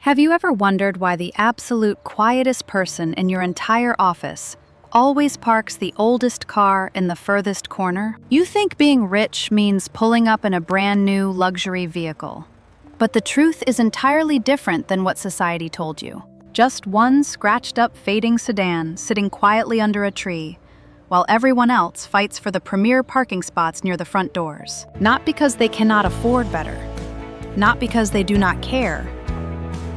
Have you ever wondered why the absolute quietest person in your entire office always parks the oldest car in the furthest corner? You think being rich means pulling up in a brand new luxury vehicle. But the truth is entirely different than what society told you. Just one scratched-up fading sedan sitting quietly under a tree, while everyone else fights for the premier parking spots near the front doors. Not because they cannot afford better, not because they do not care,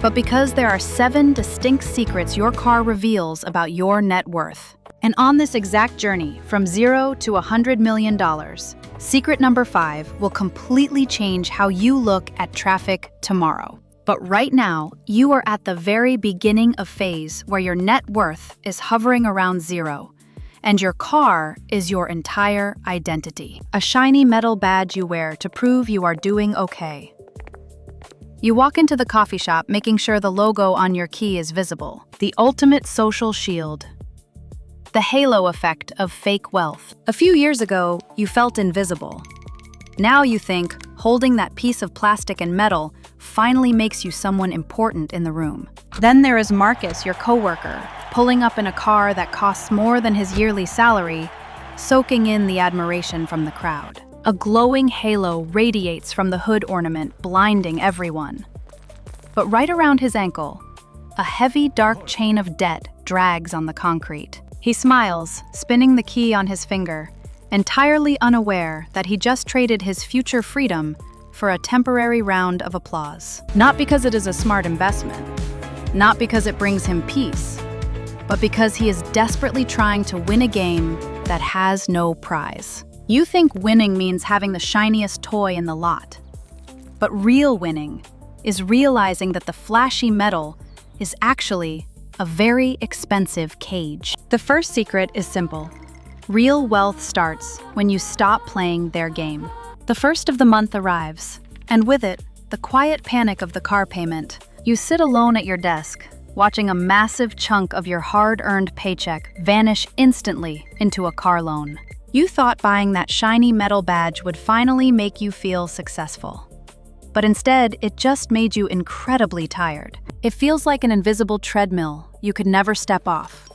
but because there are 7 distinct secrets your car reveals about your net worth. And on this exact journey, from 0 to $100 million, secret number 5 will completely change how you look at traffic tomorrow. But right now, you are at the very beginning of phase where your net worth is hovering around 0, and your car is your entire identity. A shiny metal badge you wear to prove you are doing okay. You walk into the coffee shop making sure the logo on your key is visible. The ultimate social shield. The halo effect of fake wealth. A few years ago, you felt invisible. Now you think holding that piece of plastic and metal finally makes you someone important in the room. Then there is Marcus, your coworker, pulling up in a car that costs more than his yearly salary, soaking in the admiration from the crowd. A glowing halo radiates from the hood ornament, blinding everyone. But right around his ankle, a heavy, dark chain of debt drags on the concrete. He smiles, spinning the key on his finger, entirely unaware that he just traded his future freedom for a temporary round of applause. Not because it is a smart investment, not because it brings him peace, but because he is desperately trying to win a game that has no prize. You think winning means having the shiniest toy in the lot. But real winning is realizing that the flashy metal is actually a very expensive cage. The first secret is simple. Real wealth starts when you stop playing their game. The first of the month arrives, and with it, the quiet panic of the car payment. You sit alone at your desk, watching a massive chunk of your hard-earned paycheck vanish instantly into a car loan. You thought buying that shiny metal badge would finally make you feel successful. But instead, it just made you incredibly tired. It feels like an invisible treadmill you could never step off.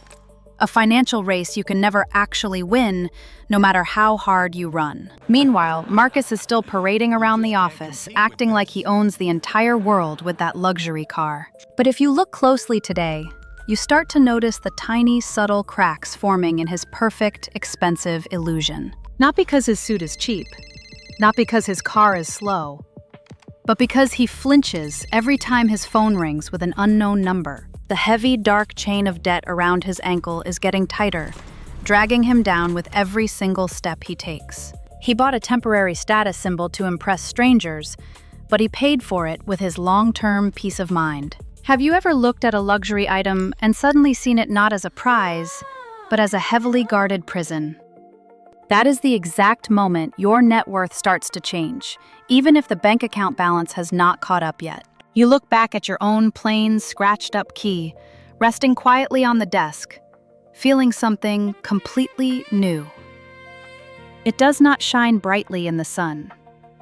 A financial race you can never actually win, no matter how hard you run. Meanwhile, Marcus is still parading around the office, acting like he owns the entire world with that luxury car. But if you look closely today, you start to notice the tiny, subtle cracks forming in his perfect, expensive illusion. Not because his suit is cheap, not because his car is slow, but because he flinches every time his phone rings with an unknown number. The heavy, dark chain of debt around his ankle is getting tighter, dragging him down with every single step he takes. He bought a temporary status symbol to impress strangers, but he paid for it with his long-term peace of mind. Have you ever looked at a luxury item and suddenly seen it not as a prize, but as a heavily guarded prison? That is the exact moment your net worth starts to change, even if the bank account balance has not caught up yet. You look back at your own plain, scratched-up key, resting quietly on the desk, feeling something completely new. It does not shine brightly in the sun.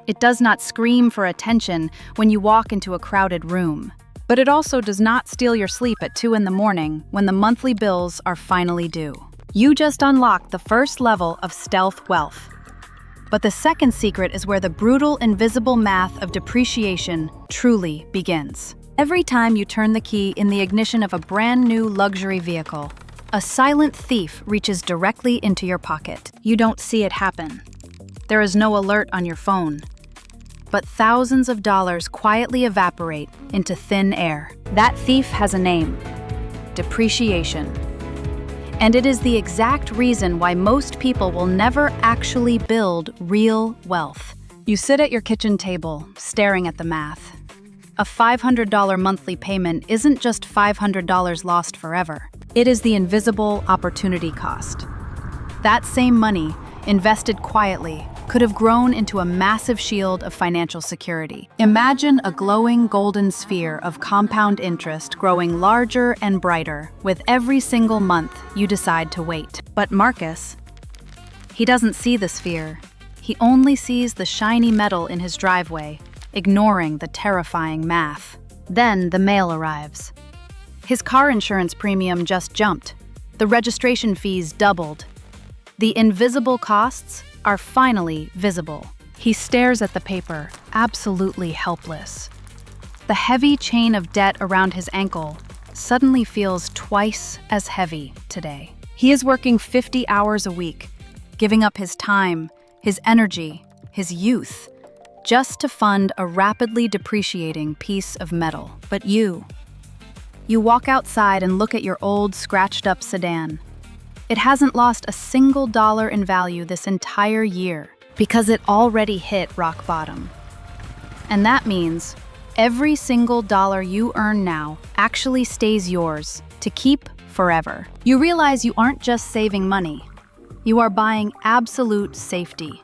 It does not scream for attention when you walk into a crowded room. But it also does not steal your sleep at 2 in the morning when the monthly bills are finally due. You just unlocked the first level of stealth wealth. But the second secret is where the brutal, invisible math of depreciation truly begins. Every time you turn the key in the ignition of a brand new luxury vehicle, a silent thief reaches directly into your pocket. You don't see it happen. There is no alert on your phone. But thousands of dollars quietly evaporate into thin air. That thief has a name: depreciation. And it is the exact reason why most people will never actually build real wealth. You sit at your kitchen table, staring at the math. A $500 monthly payment isn't just $500 lost forever. It is the invisible opportunity cost. That same money, invested quietly, could have grown into a massive shield of financial security. Imagine a glowing golden sphere of compound interest growing larger and brighter with every single month you decide to wait. But Marcus, he doesn't see the sphere. He only sees the shiny metal in his driveway, ignoring the terrifying math. Then the mail arrives. His car insurance premium just jumped. The registration fees doubled. The invisible costs are finally visible. He stares at the paper, absolutely helpless. The heavy chain of debt around his ankle suddenly feels twice as heavy today. He is working 50 hours a week, giving up his time, his energy, his youth, just to fund a rapidly depreciating piece of metal. But you walk outside and look at your old, scratched-up sedan. It hasn't lost a single dollar in value this entire year because it already hit rock bottom. And that means every single dollar you earn now actually stays yours to keep forever. You realize you aren't just saving money. You are buying absolute safety.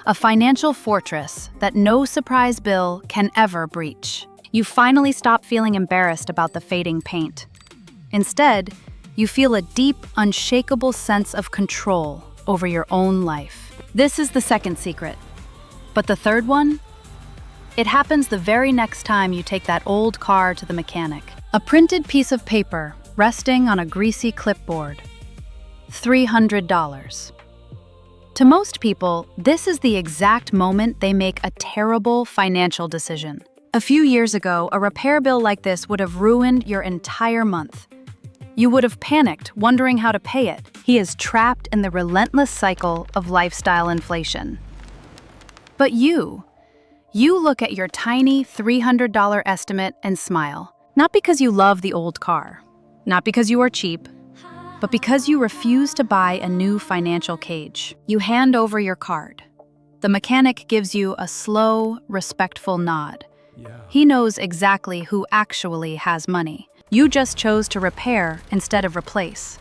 A financial fortress that no surprise bill can ever breach. You finally stop feeling embarrassed about the fading paint. Instead, you feel a deep, unshakable sense of control over your own life. This is the second secret. But the third one? It happens the very next time you take that old car to the mechanic. A printed piece of paper resting on a greasy clipboard. $300. To most people, this is the exact moment they make a terrible financial decision. A few years ago, a repair bill like this would have ruined your entire month. You would have panicked, wondering how to pay it. He is trapped in the relentless cycle of lifestyle inflation. But you look at your tiny $300 estimate and smile. Not because you love the old car, not because you are cheap, but because you refuse to buy a new financial cage. You hand over your card. The mechanic gives you a slow, respectful nod. He knows exactly who actually has money. You just chose to repair instead of replace.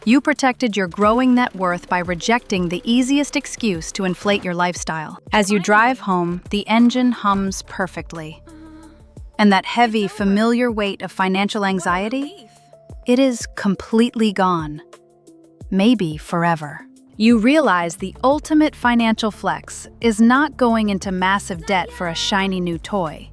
You protected your growing net worth by rejecting the easiest excuse to inflate your lifestyle. As you drive home, the engine hums perfectly. And that heavy, familiar weight of financial anxiety? It is completely gone. Maybe forever. You realize the ultimate financial flex is not going into massive debt for a shiny new toy.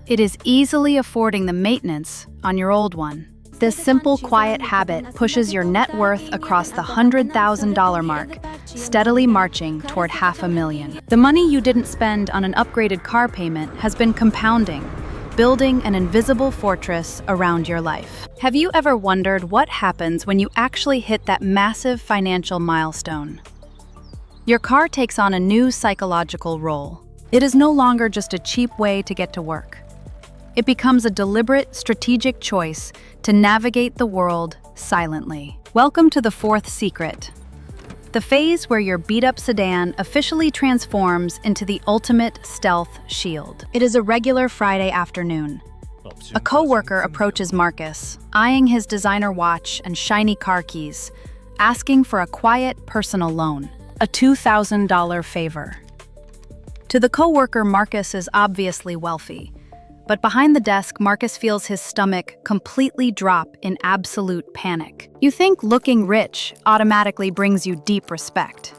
It is easily affording the maintenance on your old one. This simple, quiet habit pushes your net worth across the $100,000 mark, steadily marching toward $500,000. The money you didn't spend on an upgraded car payment has been compounding, building an invisible fortress around your life. Have you ever wondered what happens when you actually hit that massive financial milestone? Your car takes on a new psychological role. It is no longer just a cheap way to get to work. It becomes a deliberate, strategic choice to navigate the world silently. Welcome to the fourth secret. The phase where your beat-up sedan officially transforms into the ultimate stealth shield. It is a regular Friday afternoon. A coworker approaches Marcus, eyeing his designer watch and shiny car keys, asking for a quiet personal loan, a $2,000 favor. To the coworker, Marcus is obviously wealthy. But behind the desk, Marcus feels his stomach completely drop in absolute panic. You think looking rich automatically brings you deep respect.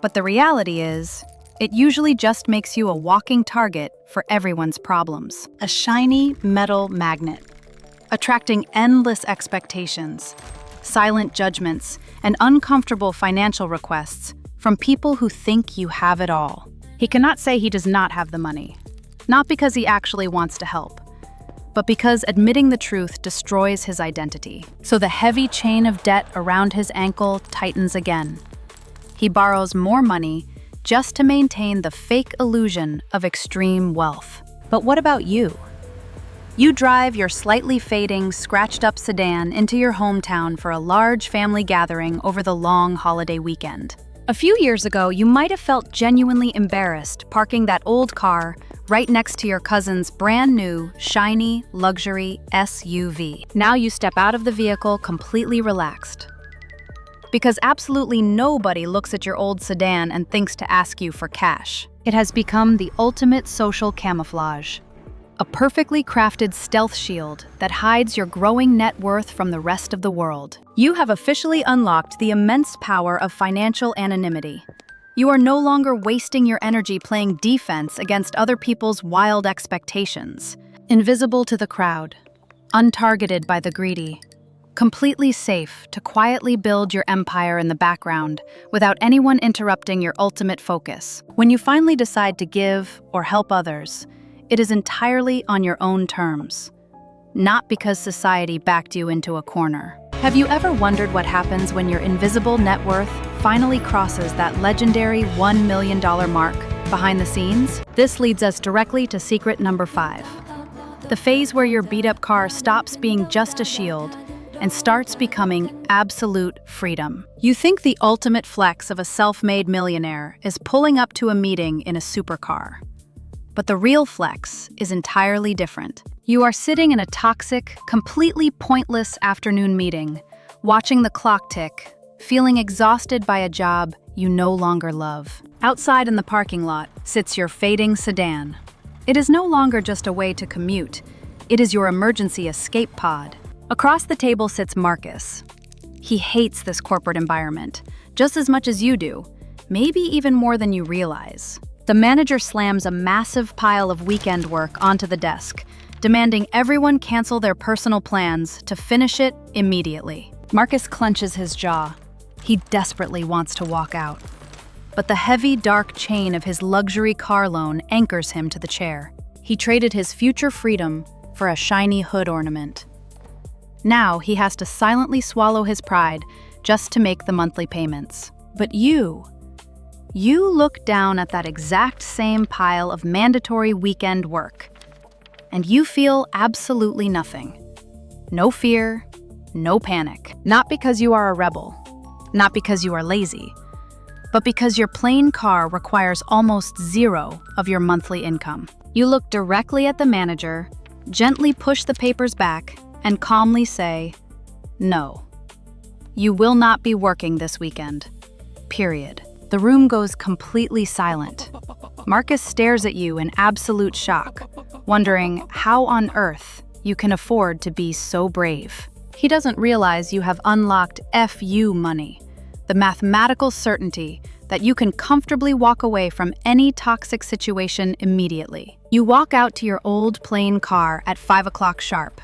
But the reality is, it usually just makes you a walking target for everyone's problems. A shiny metal magnet, attracting endless expectations, silent judgments, and uncomfortable financial requests from people who think you have it all. He cannot say he does not have the money. Not because he actually wants to help, but because admitting the truth destroys his identity. So the heavy chain of debt around his ankle tightens again. He borrows more money just to maintain the fake illusion of extreme wealth. But what about you? You drive your slightly fading, scratched-up sedan into your hometown for a large family gathering over the long holiday weekend. A few years ago, you might have felt genuinely embarrassed parking that old car right next to your cousin's brand new, shiny, luxury SUV. Now you step out of the vehicle completely relaxed. Because absolutely nobody looks at your old sedan and thinks to ask you for cash. It has become the ultimate social camouflage. A perfectly crafted stealth shield that hides your growing net worth from the rest of the world. You have officially unlocked the immense power of financial anonymity. You are no longer wasting your energy playing defense against other people's wild expectations. Invisible to the crowd, untargeted by the greedy, completely safe to quietly build your empire in the background without anyone interrupting your ultimate focus. When you finally decide to give or help others, it is entirely on your own terms, not because society backed you into a corner. Have you ever wondered what happens when your invisible net worth finally crosses that legendary $1 million mark behind the scenes? This leads us directly to secret number 5. The phase where your beat-up car stops being just a shield and starts becoming absolute freedom. You think the ultimate flex of a self-made millionaire is pulling up to a meeting in a supercar. But the real flex is entirely different. You are sitting in a toxic, completely pointless afternoon meeting, watching the clock tick, feeling exhausted by a job you no longer love. Outside in the parking lot sits your fading sedan. It is no longer just a way to commute. It is your emergency escape pod. Across the table sits Marcus. He hates this corporate environment, just as much as you do, maybe even more than you realize. The manager slams a massive pile of weekend work onto the desk, demanding everyone cancel their personal plans to finish it immediately. Marcus clenches his jaw. He desperately wants to walk out. But the heavy, dark chain of his luxury car loan anchors him to the chair. He traded his future freedom for a shiny hood ornament. Now he has to silently swallow his pride just to make the monthly payments. But you look down at that exact same pile of mandatory weekend work, and you feel absolutely nothing. No fear, no panic. Not because you are a rebel, not because you are lazy, but because your plain car requires almost zero of your monthly income. You look directly at the manager, gently push the papers back, and calmly say, "No, you will not be working this weekend. Period." The room goes completely silent. Marcus stares at you in absolute shock, wondering how on earth you can afford to be so brave. He doesn't realize you have unlocked FU money, the mathematical certainty that you can comfortably walk away from any toxic situation immediately. You walk out to your old plain car at 5 o'clock sharp.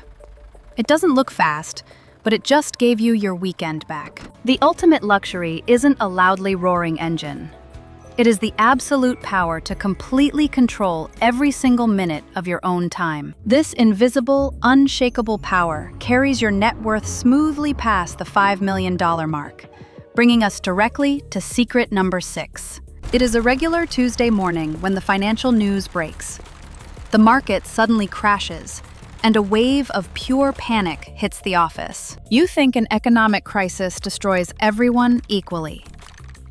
It doesn't look fast, but it just gave you your weekend back. The ultimate luxury isn't a loudly roaring engine. It is the absolute power to completely control every single minute of your own time. This invisible, unshakable power carries your net worth smoothly past the $5 million mark, bringing us directly to secret number 6. It is a regular Tuesday morning when the financial news breaks. The market suddenly crashes, and a wave of pure panic hits the office. You think an economic crisis destroys everyone equally.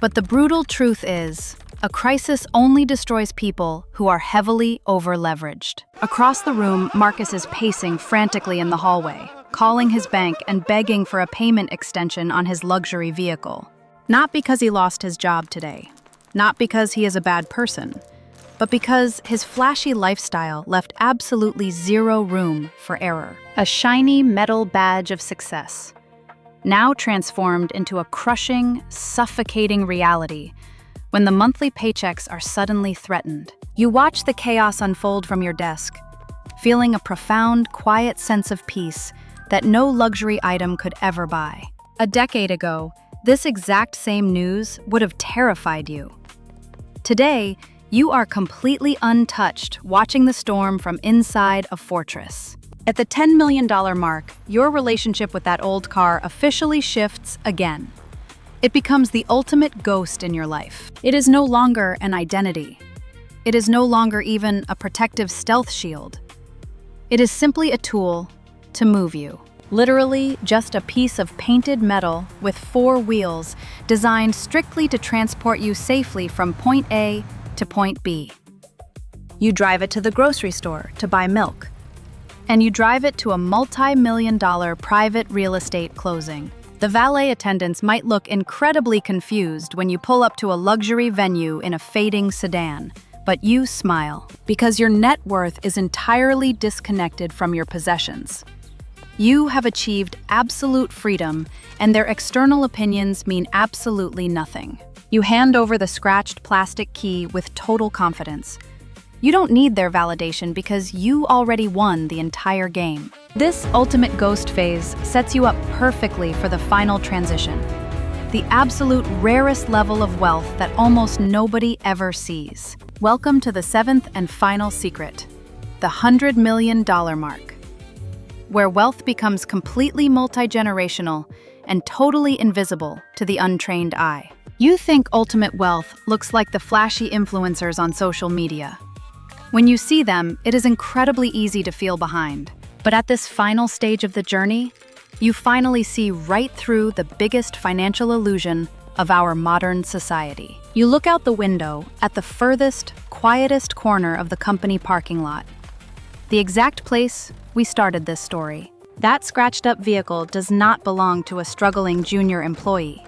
But the brutal truth is, a crisis only destroys people who are heavily over-leveraged. Across the room, Marcus is pacing frantically in the hallway, calling his bank and begging for a payment extension on his luxury vehicle. Not because he lost his job today, not because he is a bad person, but because his flashy lifestyle left absolutely zero room for error. A shiny metal badge of success, now transformed into a crushing, suffocating reality when the monthly paychecks are suddenly threatened. You watch the chaos unfold from your desk, feeling a profound, quiet sense of peace that no luxury item could ever buy. A decade ago, this exact same news would have terrified you. Today, you are completely untouched, watching the storm from inside a fortress. At the $10 million mark, your relationship with that old car officially shifts again. It becomes the ultimate ghost in your life. It is no longer an identity. It is no longer even a protective stealth shield. It is simply a tool to move you. Literally just a piece of painted metal with 4 wheels designed strictly to transport you safely from point A to point B. You drive it to the grocery store to buy milk, and you drive it to a multi-million-dollar private real estate closing. The valet attendants might look incredibly confused when you pull up to a luxury venue in a fading sedan, but you smile because your net worth is entirely disconnected from your possessions. You have achieved absolute freedom, and their external opinions mean absolutely nothing. You hand over the scratched plastic key with total confidence. You don't need their validation because you already won the entire game. This ultimate ghost phase sets you up perfectly for the final transition, the absolute rarest level of wealth that almost nobody ever sees. Welcome to the seventh and final secret, the $100 million mark, where wealth becomes completely multi-generational and totally invisible to the untrained eye. You think ultimate wealth looks like the flashy influencers on social media. When you see them, it is incredibly easy to feel behind. But at this final stage of the journey, you finally see right through the biggest financial illusion of our modern society. You look out the window at the furthest, quietest corner of the company parking lot, the exact place we started this story. That scratched-up vehicle does not belong to a struggling junior employee.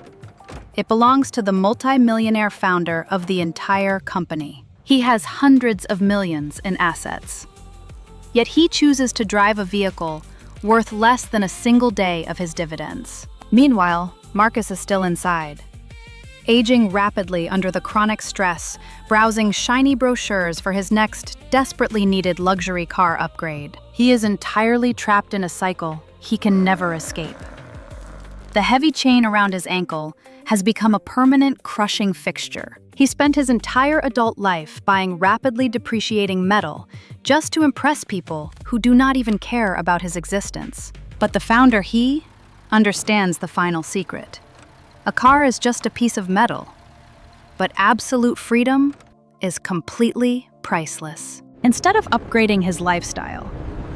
It belongs to the multi-millionaire founder of the entire company. He has hundreds of millions in assets. Yet he chooses to drive a vehicle worth less than a single day of his dividends. Meanwhile, Marcus is still inside, aging rapidly under the chronic stress, browsing shiny brochures for his next desperately needed luxury car upgrade. He is entirely trapped in a cycle he can never escape. The heavy chain around his ankle has become a permanent crushing fixture. He spent his entire adult life buying rapidly depreciating metal just to impress people who do not even care about his existence. But the founder, he understands the final secret. A car is just a piece of metal, but absolute freedom is completely priceless. Instead of upgrading his lifestyle,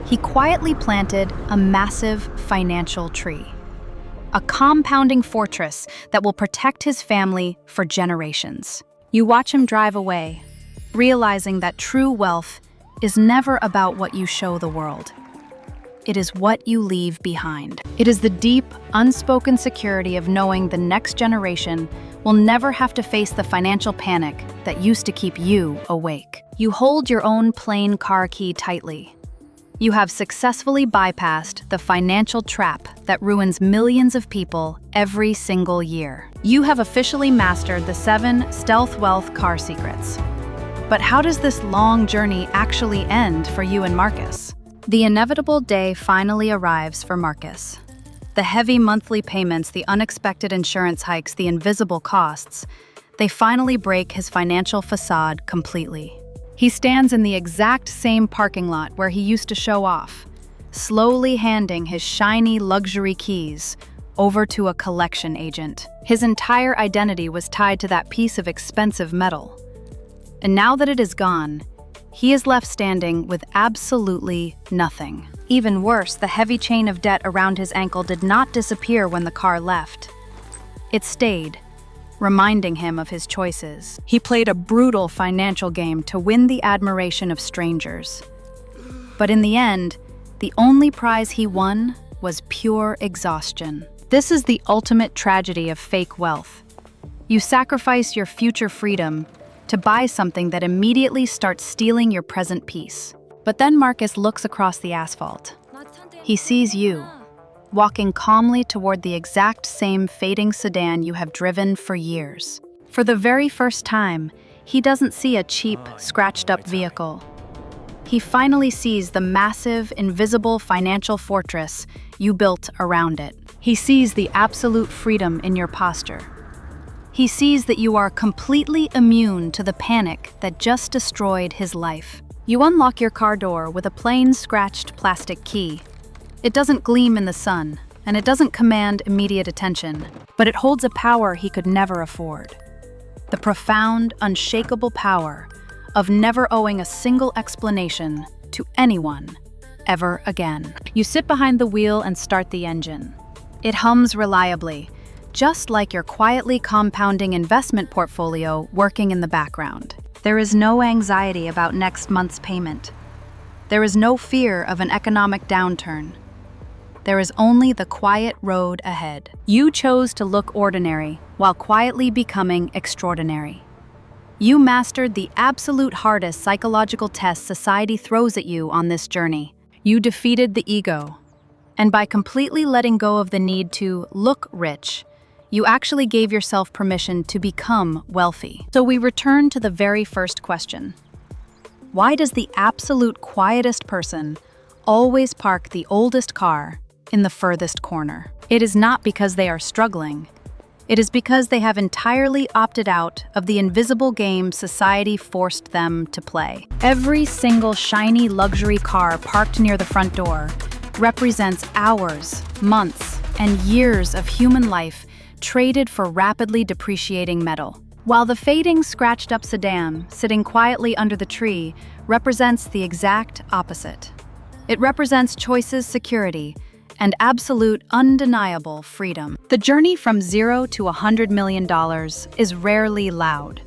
he quietly planted a massive financial tree, a compounding fortress that will protect his family for generations. You watch him drive away, realizing that true wealth is never about what you show the world. It is what you leave behind. It is the deep, unspoken security of knowing the next generation will never have to face the financial panic that used to keep you awake. You hold your own plain car key tightly. You have successfully bypassed the financial trap that ruins millions of people every single year. You have officially mastered the 7 stealth wealth car secrets. But how does this long journey actually end for you and Marcus? The inevitable day finally arrives for Marcus. The heavy monthly payments, the unexpected insurance hikes, the invisible costs, they finally break his financial facade completely. He stands in the exact same parking lot where he used to show off, slowly handing his shiny luxury keys over to a collection agent. His entire identity was tied to that piece of expensive metal. And now that it is gone, he is left standing with absolutely nothing. Even worse, the heavy chain of debt around his ankle did not disappear when the car left. It stayed, reminding him of his choices. He played a brutal financial game to win the admiration of strangers. But in the end, the only prize he won was pure exhaustion. This is the ultimate tragedy of fake wealth. You sacrifice your future freedom to buy something that immediately starts stealing your present peace. But then Marcus looks across the asphalt. He sees you, walking calmly toward the exact same fading sedan you have driven for years. For the very first time, he doesn't see a cheap, scratched-up vehicle. He finally sees the massive, invisible financial fortress you built around it. He sees the absolute freedom in your posture. He sees that you are completely immune to the panic that just destroyed his life. You unlock your car door with a plain, scratched plastic key. It doesn't gleam in the sun, and it doesn't command immediate attention, but it holds a power he could never afford. The profound, unshakable power of never owing a single explanation to anyone ever again. You sit behind the wheel and start the engine. It hums reliably, just like your quietly compounding investment portfolio working in the background. There is no anxiety about next month's payment. There is no fear of an economic downturn. There is only the quiet road ahead. You chose to look ordinary while quietly becoming extraordinary. You mastered the absolute hardest psychological test society throws at you on this journey. You defeated the ego. And by completely letting go of the need to look rich, you actually gave yourself permission to become wealthy. So we return to the very first question. Why does the absolute quietest person always park the oldest car in the furthest corner? It is not because they are struggling. It is because they have entirely opted out of the invisible game society forced them to play. Every single shiny luxury car parked near the front door represents hours, months, and years of human life traded for rapidly depreciating metal. While the fading, scratched-up sedan sitting quietly under the tree represents the exact opposite. It represents choices, security, and absolute, undeniable freedom. The journey from $0 to $100 million is rarely loud.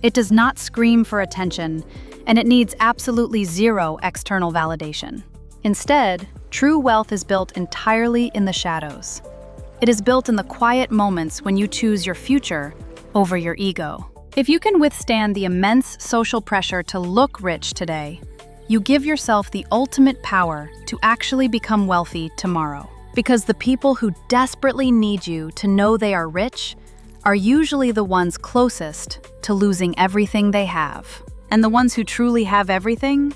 It does not scream for attention, and it needs absolutely zero external validation. Instead, true wealth is built entirely in the shadows. It is built in the quiet moments when you choose your future over your ego. If you can withstand the immense social pressure to look rich today, you give yourself the ultimate power to actually become wealthy tomorrow. Because the people who desperately need you to know they are rich are usually the ones closest to losing everything they have. And the ones who truly have everything,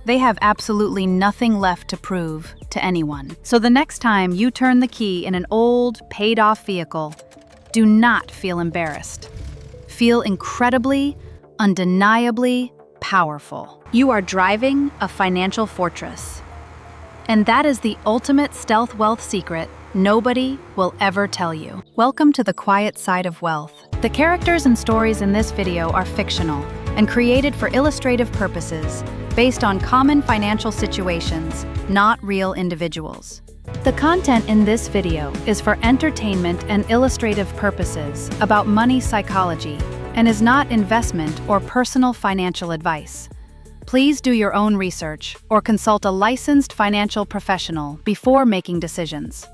they have absolutely nothing left to prove to anyone. So the next time you turn the key in an old, paid-off vehicle, do not feel embarrassed. Feel incredibly, undeniably powerful. You are driving a financial fortress. And that is the ultimate stealth wealth secret nobody will ever tell you. Welcome to the quiet side of wealth. The characters and stories in this video are fictional and created for illustrative purposes based on common financial situations, not real individuals. The content in this video is for entertainment and illustrative purposes about money psychology and is not investment or personal financial advice. Please do your own research or consult a licensed financial professional before making decisions.